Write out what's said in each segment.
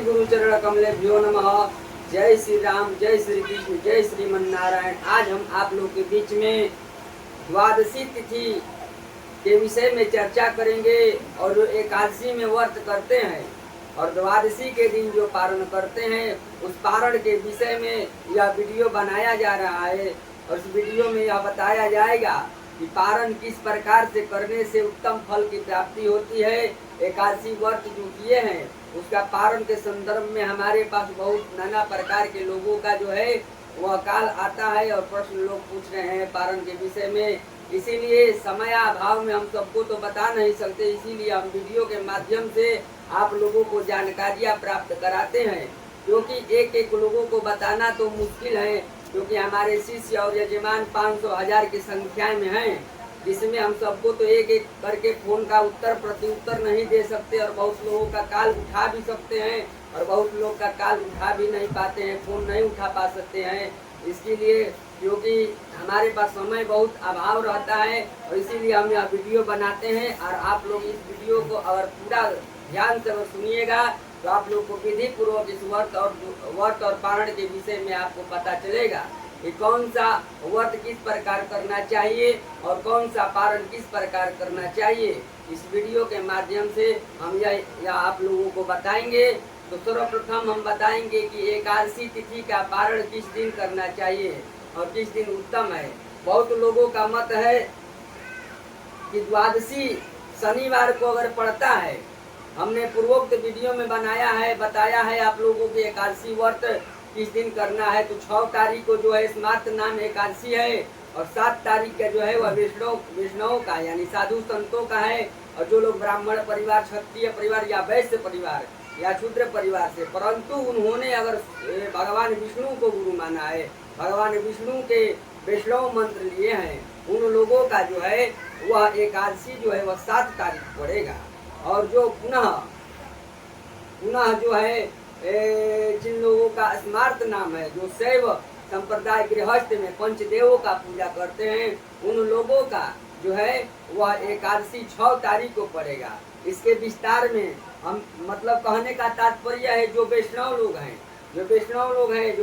गुरु चरण कमलेभ्यो नमः। जय श्री राम, जय श्री कृष्ण, जय श्रीमन नारायण। आज हम आप लोग के बीच में द्वादशी तिथि के विषय में चर्चा करेंगे। और जो एकादशी में व्रत करते हैं और द्वादशी के दिन जो पारण करते हैं, उस पारण के विषय में यह वीडियो बनाया जा रहा है। और इस वीडियो में यह बताया जाएगा कि पारण किस प्रकार से करने से उत्तम फल की प्राप्ति होती है। एकादशी व्रत जो किए हैं उसका पारण के संदर्भ में हमारे पास बहुत नाना प्रकार के लोगों का जो है वह काल आता है और प्रश्न लोग पूछ रहे हैं पारण के विषय में। इसीलिए समयाभाव में हम सबको तो बता नहीं सकते, इसीलिए हम वीडियो के माध्यम से आप लोगों को जानकारियाँ प्राप्त कराते हैं। क्योंकि एक एक लोगों को बताना तो मुश्किल है, क्योंकि हमारे शिष्य और यजमान 500,000 की संख्या में हैं, जिसमें हम सबको तो एक एक करके फोन का उत्तर प्रत्युत्तर नहीं दे सकते। और बहुत लोगों का काल उठा भी सकते हैं और बहुत लोग का काल उठा भी नहीं पाते हैं, फोन नहीं उठा पा सकते हैं। इसके लिए क्योंकि हमारे पास समय बहुत अभाव रहता है और इसीलिए हम यह वीडियो बनाते हैं। और आप लोग इस वीडियो को अगर पूरा ध्यान से अगर सुनिएगा तो आप लोग को विधि पूर्वक इस व्रत और पारण के विषय में आपको पता चलेगा कि कौन सा व्रत किस प्रकार करना चाहिए और कौन सा पारण किस प्रकार करना चाहिए। इस वीडियो के माध्यम से हम यह आप लोगों को बताएंगे। तो सर्वप्रथम हम बताएंगे कि एकादशी तिथि का पारण किस दिन करना चाहिए और किस दिन उत्तम है। बहुत लोगों का मत है कि द्वादशी शनिवार को अगर पड़ता है, हमने पूर्वोक्त वीडियो में बताया है आप लोगों के एकादशी व्रत किस दिन करना है। तो 6 तारीख को जो है स्मार्त नाम एकादशी है और 7 तारीख का जो है वह वैष्णव का यानी साधु संतों का है। और जो लोग ब्राह्मण परिवार, क्षत्रिय परिवार या वैश्य परिवार या शूद्र परिवार से, परंतु उन्होंने अगर भगवान विष्णु को गुरु माना है, भगवान विष्णु के वैष्णव मंत्र लिए हैं, उन लोगों का जो है वह एकादशी जो है वह 7 तारीख पड़ेगा। और जो पुनः जो है जिन लोगों का स्मार्त नाम है, जो शैव संप्रदाय गृहस्थ में पंचदेवों का पूजा करते हैं, उन लोगों का जो है वह एकादशी 6 तारीख को पड़ेगा। इसके विस्तार में हम मतलब कहने का तात्पर्य है जो वैष्णव लोग हैं, जो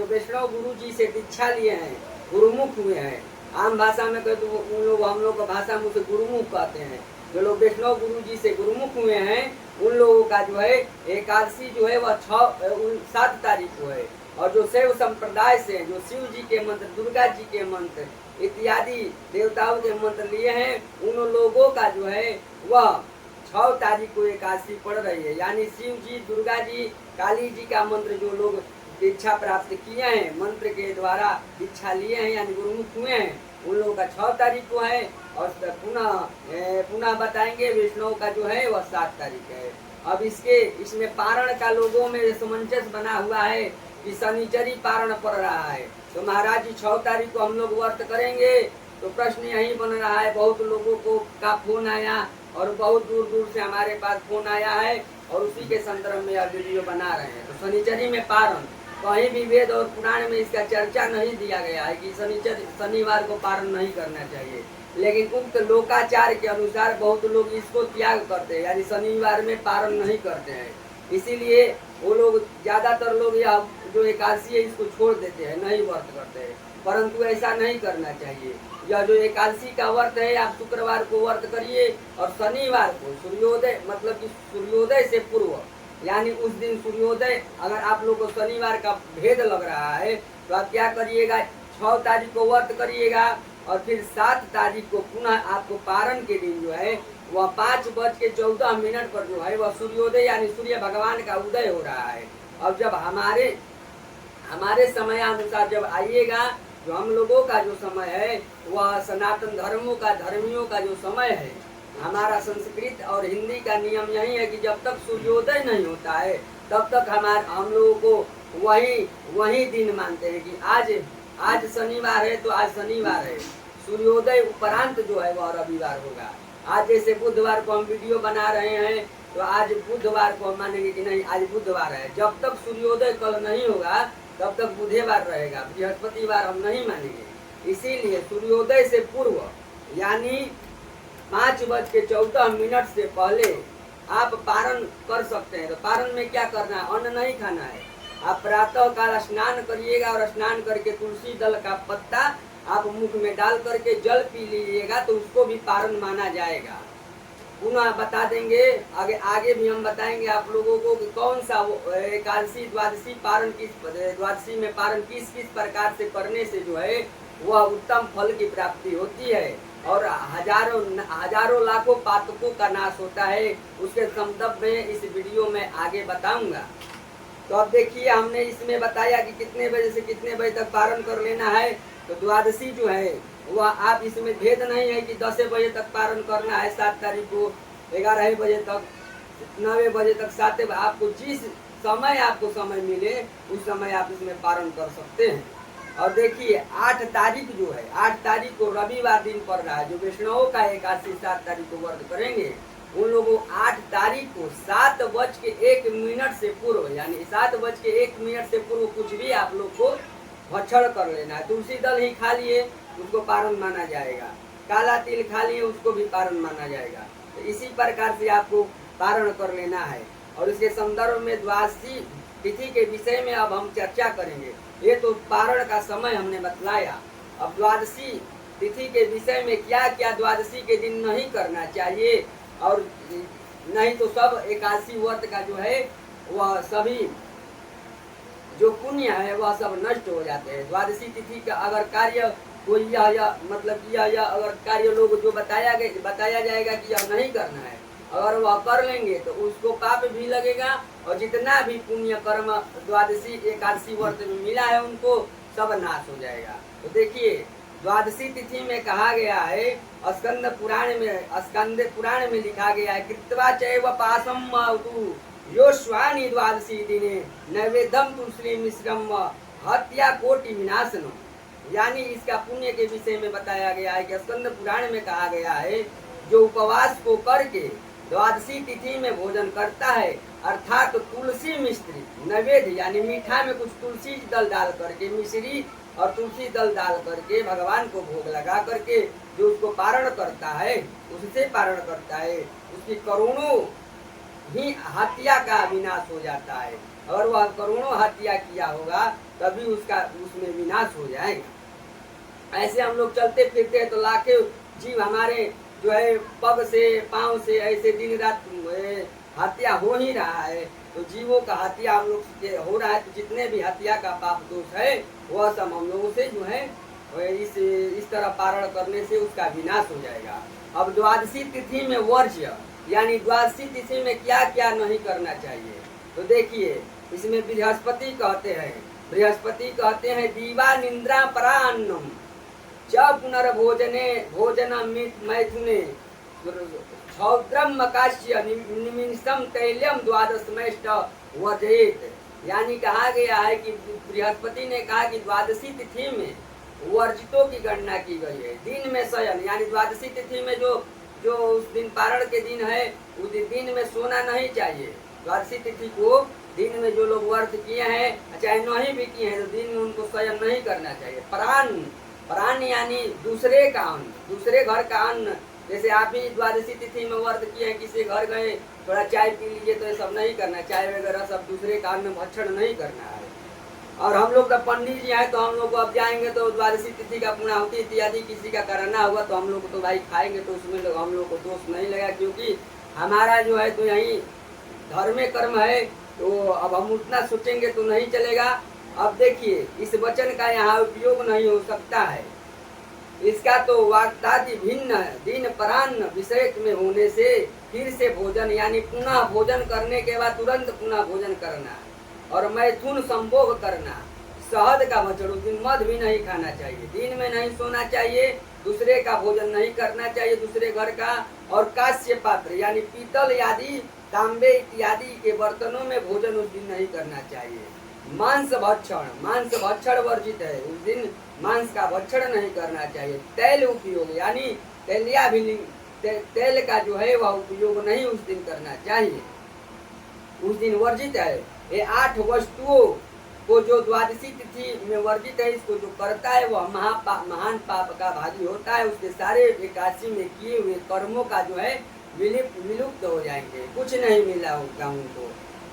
वैष्णव गुरु जी से दीक्षा लिए हैं, गुरुमुख हुए हैं। आम भाषा में कहते तो उन लोग हम लोग का भाषा में उसे गुरुमुख कहते हैं। जो लोग वैष्णव गुरु जी से गुरुमुख हुए हैं उन लोगों का जो है एकादशी जो है वह 7 तारीख को है। और जो शैव संप्रदाय से जो शिव जी के मंत्र, दुर्गा जी के मंत्र इत्यादि देवताओं के मंत्र लिए हैं, उन लोगों का जो है वह 6 तारीख को एकादशी पड़ रही है। यानी शिव जी, दुर्गा जी, काली जी का मंत्र जो लोग दीक्षा प्राप्त किए हैं, मंत्र के द्वारा दीक्षा लिए हैं यानी गुरुमुख हुए हैं, उन लोगों का 6 तारीख को है। और पुनः बताएंगे वैष्णव का जो है वह 7 तारीख है। अब इसमें पारण का लोगों में सामंजस्य बना हुआ है कि शनिचरी पारण पड़ रहा है। तो महाराज जी 6 तारीख को हम लोग व्रत करेंगे। तो प्रश्न यही बन रहा है, बहुत लोगों को का फोन आया और बहुत दूर दूर से हमारे पास फोन आया है और उसी के संदर्भ में यह वीडियो बना रहे हैं। तो शनिचरी में पारण कहीं भी वेद और पुराण में इसका चर्चा नहीं दिया गया है कि शनिवार को पारण नहीं करना चाहिए। लेकिन उक्त लोकाचार के अनुसार बहुत लोग इसको त्याग करते हैं, यानी शनिवार में पारण नहीं करते हैं। इसीलिए वो लोग ज्यादातर लोग यह जो एकादशी है इसको छोड़ देते हैं, नहीं व्रत करते हैं। परंतु ऐसा नहीं करना चाहिए। यह जो एकादशी का व्रत है, आप शुक्रवार को व्रत करिए और शनिवार को सूर्योदय मतलब कि सूर्योदय से पूर्व, यानी उस दिन सूर्योदय अगर आप लोग को शनिवार का भेद लग रहा है तो आप क्या करिएगा, 6 तारीख को व्रत करिएगा और फिर 7 तारीख को पुनः आपको पारण के दिन जो है वह 5:14 पर जो है वह सूर्योदय यानी सूर्य भगवान का उदय हो रहा है। अब जब हमारे समय अनुसार जब आइएगा, जो हम लोगों का जो समय है वह सनातन धर्मियों का जो समय है, हमारा संस्कृत और हिंदी का नियम यही है कि जब तक सूर्योदय नहीं होता है तब तक हम लोगों को वही दिन मानते हैं कि आज शनिवार है तो आज शनिवार है, सूर्योदय उपरांत जो है वह रविवार होगा। आज जैसे बुधवार को हम वीडियो बना रहे हैं तो आज बुधवार को हम मानेंगे कि नहीं आज बुधवार है। जब तक सूर्योदय कल नहीं होगा तब तक बुधवार रहेगा, बृहस्पतिवार हम नहीं मानेंगे। इसीलिए सूर्योदय से पूर्व यानी 5:14 से पहले आप पारण कर सकते हैं। तो पारण में क्या करना है, अन्न नहीं खाना है। आप प्रातः काल स्नान करिएगा और स्नान करके तुलसी दल का पत्ता आप मुख में डाल करके जल पी लीजिएगा तो उसको भी पारण माना जाएगा। पुनः बता देंगे, आगे आगे भी हम बताएंगे आप लोगों को कि कौन सा एकादशी द्वादशी पारण द्वादशी में पारण किस किस प्रकार से करने से जो है वह उत्तम फल की प्राप्ति होती है और हजारों लाखों पातकों का नाश होता है। उसके संदर्भ में इस वीडियो में आगे बताऊंगा। तो अब देखिए, हमने इसमें बताया कि कितने बजे से कितने बजे तक पारण कर लेना है। तो द्वादशी जो है वह आप इसमें भेद नहीं है कि 10 बजे तक पारण करना है, 7 तारीख को 11 बजे तक, 9 बजे तक, 7 आपको जिस समय आपको समय मिले उस समय आप इसमें पारण कर सकते हैं। और देखिए 8 तारीख जो है, 8 तारीख को रविवार दिन पड़ रहा है। जो वैष्णवों का एकादशी 7 तारीख को व्रत करेंगे उन लोगों 8 तारीख को 7:01 से पूर्व, यानी 7:01 से पूर्व कुछ भी आप लोग को भक्षण कर लेना है। तुलसी दल ही खा लिए उसको पारण माना जाएगा, काला तिल खा लिए उसको भी पारण माना जाएगा। तो इसी प्रकार से आपको पारण कर लेना है। और इसके संदर्भ में द्वादशी तिथि के विषय में अब हम चर्चा करेंगे। ये तो पारण का समय हमने बतलाया। अब द्वादशी तिथि के विषय में क्या क्या द्वादशी के दिन नहीं करना चाहिए और नहीं तो सब एकादशी व्रत का जो है वह सभी जो पुण्य है वह सब नष्ट हो जाते हैं। द्वादशी तिथि का अगर कार्य कोई यह मतलब यह अगर कार्य लोग जो बताया जाएगा कि यह नहीं करना है, अगर वह कर लेंगे तो उसको पाप भी लगेगा और जितना भी पुण्य कर्म द्वादशी एकादशी व्रत में मिला है उनको सब नाश हो जाएगा। तो देखिए द्वादशी तिथि में कहा गया है, स्कंद पुराण में लिखा गया है, कृत्वा चैव पासम मावतु यो स्वानि द्वादशी दिने नैवेद्यम तुलसी मिश्रम हत्या कोटि विनाशनम। यानी इसका पुण्य के विषय में बताया गया है कि स्कंद पुराण में कहा गया है, जो उपवास को करके द्वादशी तिथि में भोजन करता है अर्थात तो तुलसी मिश्री नैवेद्य, यानी मीठा में कुछ तुलसी दल डाल करके, मिश्री और तुलसी दल डाल करके भगवान को भोग लगा करके जो उसको पारण करता है, उससे पारण करता है, उसकी करोड़ों ही हत्या का विनाश हो जाता है। अगर वह करोड़ों हत्या किया होगा तभी उसमें विनाश हो जाएगा। ऐसे हम लोग चलते फिरते हैं तो लाखों जीव हमारे जो है पग से पांव से ऐसे दिन रात हत्या हो ही रहा है। तो जीवों का हत्या हम लोग से हो रहा है। तो जितने भी हत्या का पाप दोष है वह सब हम लोगों से जो है इस तरह पारण करने से उसका विनाश हो जाएगा। अब द्वादशी तिथि में वर्ज्य, यानी द्वादशी तिथि में क्या क्या नहीं करना चाहिए। तो देखिए इसमें बृहस्पति कहते हैं दीवा निंद्रा परान्नम च पुनर्भोजने भोजन मैथुने क्षौद्रम मकाश्य निमिषम तैल्यम द्वादशमेष्ट वर्जयेत। यानी कहा गया है कि बृहस्पति ने कहा कि द्वादशी तिथि में वर्जितों की गणना की गई है। दिन में शयन, यानी द्वादशी तिथि में जो उस दिन पारण के दिन है उस दिन में सोना नहीं चाहिए। द्वादशी तिथि को दिन में जो लोग व्रत किए हैं चाहे नहीं भी किए हैं तो दिन में उनको शयन नहीं करना चाहिए। प्राण यानी दूसरे का अन्न, दूसरे घर का अन्न। जैसे आप ही द्वादशी तिथि में व्रत किए हैं, किसी घर गए थोड़ा चाय पी लीजिए, तो ये सब नहीं करना, चाय वगैरह सब दूसरे का अन्न भक्षण नहीं करना है। और हम लोग का पंडित जी हैं तो हम लोग अब जाएंगे तो द्वादशी तिथि का पूर्णाहुति इत्यादि किसी का कराना हुआ तो हम लोग तो भाई खाएंगे, तो उसमें हम लोग को दोष नहीं लगा, क्योंकि हमारा जो है तो यही धर्म कर्म है। तो अब हम उतना सोचेंगे तो नहीं चलेगा। अब देखिए इस वचन का यहाँ उपयोग नहीं हो सकता है। इसका तो वाक्तादि भिन्न दिन परान्न विषय में होने से फिर से भोजन, यानी पुनः भोजन करने के बाद तुरंत पुनः भोजन करना और मैथुन संभोग करना, शहद का भक्षण, उस दिन मध भी नहीं खाना चाहिए, दिन में नहीं सोना चाहिए, दूसरे का भोजन नहीं करना चाहिए दूसरे घर का। और कांस्य पात्र यानी पीतल आदि तांबे इत्यादि के बर्तनों में भोजन उस दिन नहीं करना चाहिए। मांस भक्षण वर्जित है, उस दिन मांस का भक्षण नहीं करना चाहिए। तैल उपयोग यानी तेल का जो है वह उपयोग नहीं उस दिन करना चाहिए, उस दिन वर्जित है। ये 8 वस्तुओं को जो द्वादशी तिथि में वर्जित है, इसको जो करता है वह महान पाप का भागी होता है। उसके सारे एकादशी में किए हुए कर्मों का जो है विलुप्त हो जाएंगे, कुछ नहीं मिला होगा उनको।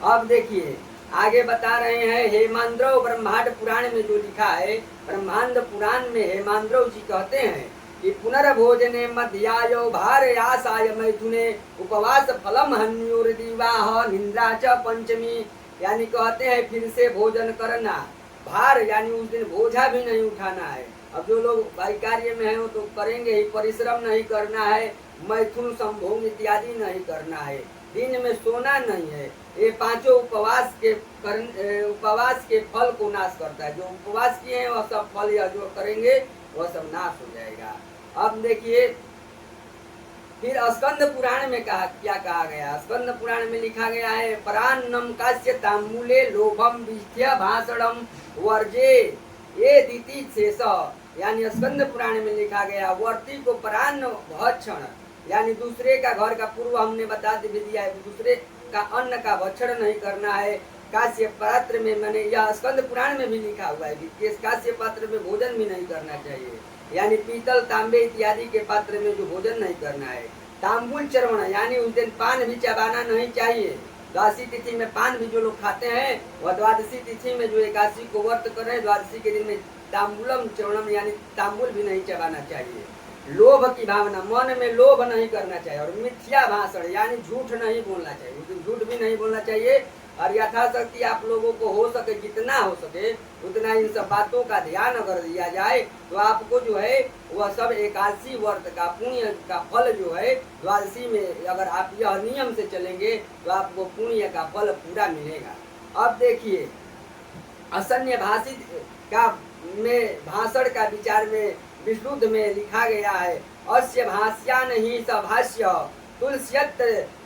अब देखिए आगे बता रहे हैं, हेमांद्रव ब्रह्मांड पुराण में जो लिखा है, ब्रह्मांड पुराण में हेमांद्रव जी कहते हैं कि पुनर्भोजने मध्यायो भार आसाय मैथुने उपवास फलम हन्योर्दिवाह निंद्रा च पंचमी। यानी कहते हैं फिर से भोजन करना, भार यानी उस दिन बोझा भी नहीं उठाना है। अब जो लोग भाई कार्य में है वो तो करेंगे ही, परिश्रम नहीं करना है, मैथुन संभोग इत्यादि नहीं करना है, दिन में सोना नहीं है। ये पांचों उपवास के फल को नाश करता है। जो उपवास किए हैं वह सब फल या जो करेंगे वह सब नाश हो जाएगा। अब देखिए फिर स्कंद पुराण में क्या कहा गया। स्कंद पुराण में लिखा गया है, परान्नम कास्य तांबूले लोभम विष्ठ्य भाषणम वर्जे ये दीति शेष। यानी स्कंद पुराण में लिखा गया, वर्ती को परान्न भक्षण यानी दूसरे का घर का पूर्व हमने बता दिया है, दूसरे का अन्न का भक्षण नहीं करना है। काश्य पात्र में, मैंने यह स्कंद पुराण में भी लिखा हुआ है कि काश्य पात्र में भोजन भी नहीं करना चाहिए, यानी पीतल तांबे इत्यादि के पात्र में जो भोजन नहीं करना है। तांबुल चरवण यानी उस दिन पान भी चबाना नहीं चाहिए। द्वादशी तिथि में पान भी जो लोग खाते हैं वह द्वादशी तिथि में जो एकादशी को व्रत कर रहे हैं, द्वादशी के दिन में तांबुलम चरणम यानी तांबुल भी नहीं चबाना चाहिए। लोभ की भावना, मन में लोभ नहीं करना चाहिए। और मिथ्या भाषण यानी झूठ नहीं बोलना चाहिए, उस दिन झूठ भी नहीं बोलना चाहिए। और यथाशक्ति आप लोगों को हो सके जितना हो सके उतना इन सब बातों का ध्यान अगर दिया जाए तो आपको जो है वह सब एकादशी व्रत का पुण्य का फल जो है द्वादशी में अगर आप यह नियम से चलेंगे तो आपको पुण्य का फल पूरा मिलेगा। अब देखिए असन्य भाषित का में भाषण का विचार में विशुद्ध में लिखा गया है, अस्य भाष्यान ही सभाष्य तुलस्यत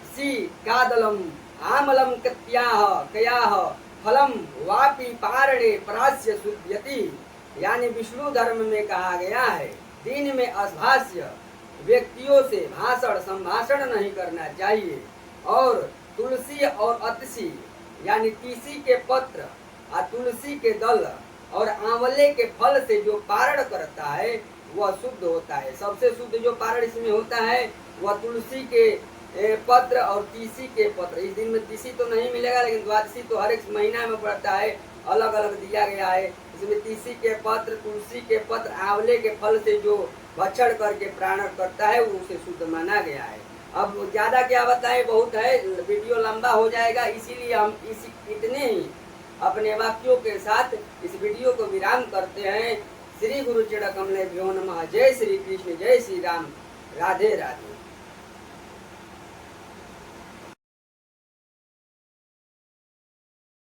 सी कादलम आमलम कयाह फलम वापी पारणे परास्य शुद्ध्यति। यानी विष्णु धर्म में कहा गया है दिन में असभाष्य व्यक्तियों से भाषण संभाषण नहीं करना चाहिए। और तुलसी और अतसी यानी तीसी के पत्र और तुलसी के दल और आंवले के फल से जो पारण करता है वह शुद्ध होता है। सबसे शुद्ध जो पारण इसमें होता है वह तुलसी के पत्र और तीसी के पत्र। इस दिन में तीसी तो नहीं मिलेगा, लेकिन द्वादशी तो हर एक महीना में पड़ता है, अलग अलग दिया गया है। इसमें तीसी के पत्र, तुलसी के पत्र, आंवले के फल से जो भक्षण करके प्राण करता है वो उसे शुद्ध माना गया है। अब ज्यादा क्या बताएं, बहुत है, वीडियो लंबा हो जाएगा, इसीलिए हम इतने ही अपने वाक्यों के साथ इस वीडियो को विराम करते हैं। श्री गुरु चरण कमलेभ्यो नमः। जय श्री कृष्ण, जय श्री राम, राधे राधे।